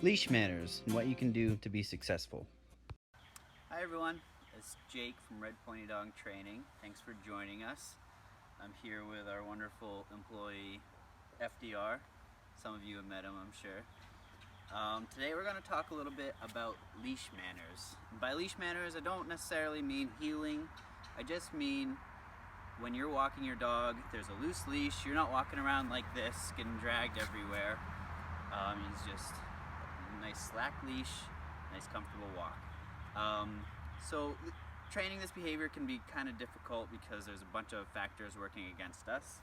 Leash manners and what you can do to be successful. Hi everyone, it's Jake from Red Pointy Dog Training. Thanks for joining us. I'm here with our wonderful employee FDR. Some of you have met him, I'm sure. Today we're going to talk a little bit about leash manners. And by leash manners, I don't necessarily mean heeling. I just mean when you're walking your dog, there's a loose leash, you're not walking around like this, getting dragged everywhere. He's just a nice slack leash, nice comfortable walk. So training this behavior can be kind of difficult because there's a bunch of factors working against us.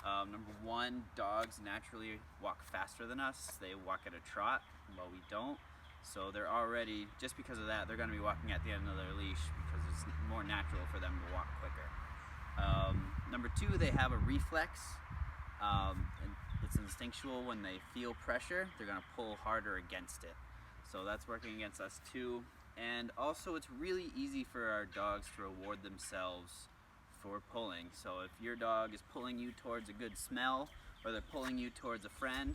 Number one, dogs naturally walk faster than us. They walk at a trot, while we don't. So they're already, just because of that, they're going to be walking at the end of their leash because it's more natural for them to walk quicker. Number two, they have a reflex. It's instinctual. When they feel pressure, they're going to pull harder against it. So that's working against us too. And also it's really easy for our dogs to reward themselves for pulling. So if your dog is pulling you towards a good smell, or they're pulling you towards a friend,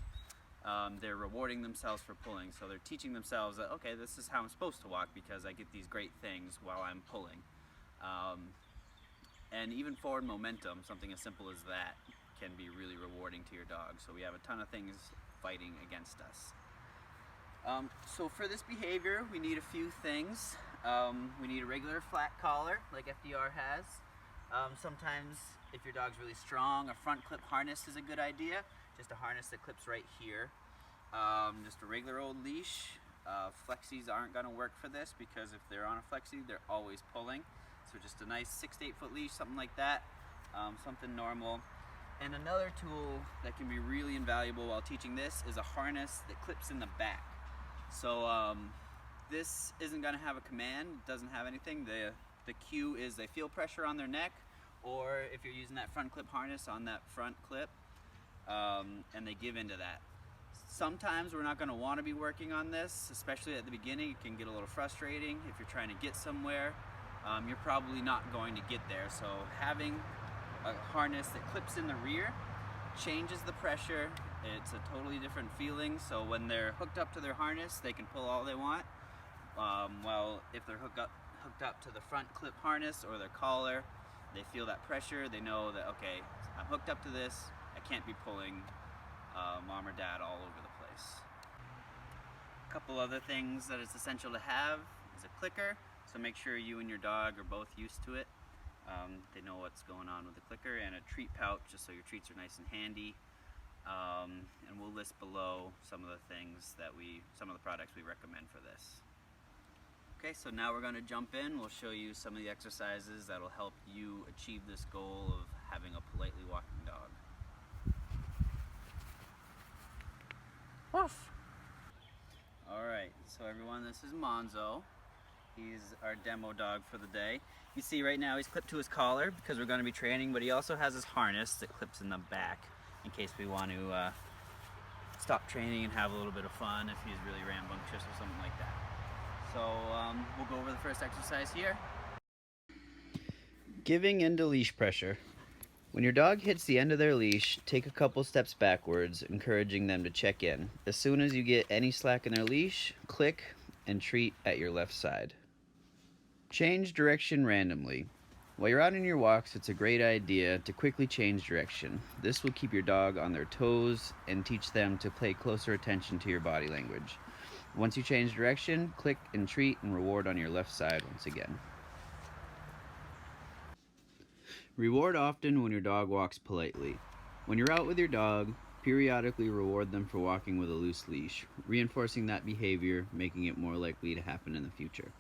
they're rewarding themselves for pulling. So they're teaching themselves that, okay, this is how I'm supposed to walk because I get these great things while I'm pulling. And even forward momentum, something as simple as that, can be really rewarding to your dog. So we have a ton of things fighting against us. So for this behavior, we need a few things. We need a regular flat collar, like FDR has. Sometimes, if your dog's really strong, a front clip harness is a good idea. Just a harness that clips right here. Just a regular old leash. Flexies aren't going to work for this because if they're on a flexi, they're always pulling. So just a nice 6 to 8 foot leash, something like that. Something normal. And another tool that can be really invaluable while teaching this is a harness that clips in the back. So this isn't going to have a command, it doesn't have anything. The cue is they feel pressure on their neck, or if you're using that front clip harness on that front clip, and they give into that. Sometimes we're not going to want to be working on this, especially at the beginning. It can get a little frustrating if you're trying to get somewhere. You're probably not going to get there, so having a harness that clips in the rear changes the pressure. It's a totally different feeling. So when they're hooked up to their harness, they can pull all they want. Well, if they're hooked up to the front clip harness or their collar, they feel that pressure. They know that, okay, I'm hooked up to this. I can't be pulling mom or dad all over the place. A couple other things that it's essential to have is a clicker. So make sure you and your dog are both used to it. They know what's going on with the clicker, and a treat pouch just so your treats are nice and handy. And we'll list below some of the products we recommend for this. Okay, so now we're going to jump in. We'll show you some of the exercises that'll help you achieve this goal of having a politely walking dog. Woof! Alright, so everyone, this is Monzo. He's our demo dog for the day. You see right now he's clipped to his collar because we're going to be training, but he also has his harness that clips in the back in case we want to stop training and have a little bit of fun if he's really rambunctious or something like that. So we'll go over the first exercise here. Giving into leash pressure. When your dog hits the end of their leash, take a couple steps backwards, encouraging them to check in. As soon as you get any slack in their leash, click and treat at your left side. Change direction randomly. While you're out on your walks, it's a great idea to quickly change direction. This will keep your dog on their toes and teach them to pay closer attention to your body language. Once you change direction, click and treat and reward on your left side once again. Reward often when your dog walks politely. When you're out with your dog, periodically reward them for walking with a loose leash, reinforcing that behavior, making it more likely to happen in the future.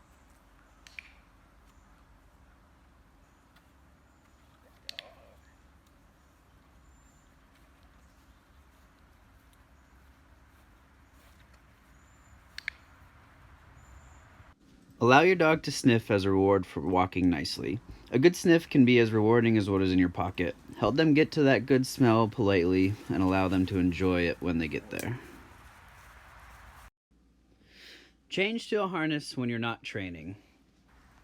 Allow your dog to sniff as a reward for walking nicely. A good sniff can be as rewarding as what is in your pocket. Help them get to that good smell politely and allow them to enjoy it when they get there. Change to a harness when you're not training.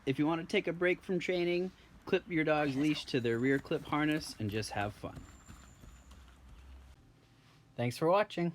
If you want to take a break from training, clip your dog's leash to their rear clip harness and just have fun. Thanks for watching.